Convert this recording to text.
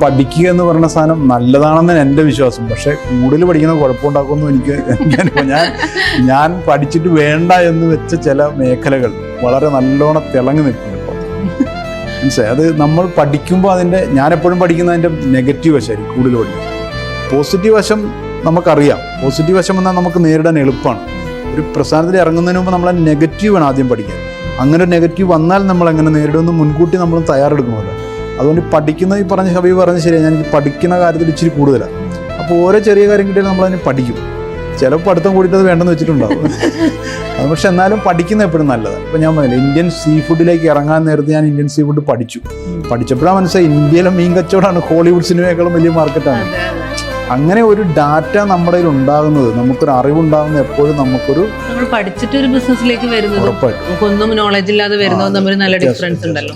പഠിക്കുക എന്ന് പറയുന്ന സാധനം നല്ലതാണെന്ന് എൻ്റെ വിശ്വാസം. പക്ഷെ കൂടുതൽ പഠിക്കുന്നത് കുഴപ്പമുണ്ടാക്കുമെന്ന് എനിക്ക് ഞാൻ പഠിച്ചിട്ട് വേണ്ട എന്ന് വെച്ച ചില മേഖലകൾ വളരെ നല്ലോണം തിളങ്ങി നിൽക്കുന്നു ഇപ്പോൾ. മനസ്സിലായി? അത് നമ്മൾ പഠിക്കുമ്പോൾ ഞാൻ എപ്പോഴും പഠിക്കുന്ന അതിൻ്റെ നെഗറ്റീവ് വശമായിരിക്കും കൂടുതൽ പഠിക്കും. പോസിറ്റീവ് വശം നമുക്കറിയാം. പോസിറ്റീവ് വശം എന്നാൽ നമുക്ക് നേരിടാൻ എളുപ്പമാണ്. ഒരു പ്രസ്ഥാനത്തിൽ ഇറങ്ങുന്നതിന് മുമ്പ് നമ്മളെ നെഗറ്റീവ് ആണ് ആദ്യം പഠിക്കാൻ. അങ്ങനെ ഒരു നെഗറ്റീവ് വന്നാൽ നമ്മൾ എങ്ങനെ നേരിടുമെന്ന് മുൻകൂട്ടി നമ്മൾ തയ്യാറെടുക്കണമല്ലോ. അതുകൊണ്ട് പഠിക്കുന്നത്, ഈ പറഞ്ഞ ഹബീബ് പറഞ്ഞ ശരിയാണ്, ഞാൻ പഠിക്കുന്ന കാര്യത്തിൽ ഇച്ചിരി കൂടുതലാണ്. അപ്പോൾ ഓരോ ചെറിയ കാര്യം കിട്ടിയാലും നമ്മളതിന് പഠിക്കും. ചിലപ്പോൾ പഠിത്തം കൂടിയിട്ട് അത് വേണ്ടെന്ന് വെച്ചിട്ടുണ്ടാവും. അത് പക്ഷെ എന്നാലും പഠിക്കുന്നത് എപ്പോഴും നല്ലതാണ്. ഇപ്പം ഞാൻ പറഞ്ഞില്ല, ഇന്ത്യൻ സീ ഫുഡിലേക്ക് ഇറങ്ങാൻ നേരത്തെ ഞാൻ ഇന്ത്യൻ സീ ഫുഡ് പഠിച്ചപ്പോഴാണ് മനസ്സിലായി ഇന്ത്യയിലെ മീൻ കച്ചവടമാണ് ഹോളിവുഡ് സിനിമയേക്കാളും വലിയ മാർക്കറ്റാണ്. അങ്ങനെ ഒരു ഡാറ്റ നമ്മുടെ കയ്യിൽ ഉണ്ടാകുന്നത്, നമുക്കൊരു അറിവുണ്ടാകുന്നത് എപ്പോഴും നമ്മൾ പഠിച്ചിട്ട് ഒരു ബിസിനസ്സിലേക്ക് വരുന്നത്, നമുക്കൊന്നും നോളജ് ഇല്ലാതെ വരുന്നത് തമ്മിൽ നല്ല ഡിഫറൻസ് ഉണ്ടല്ലോ.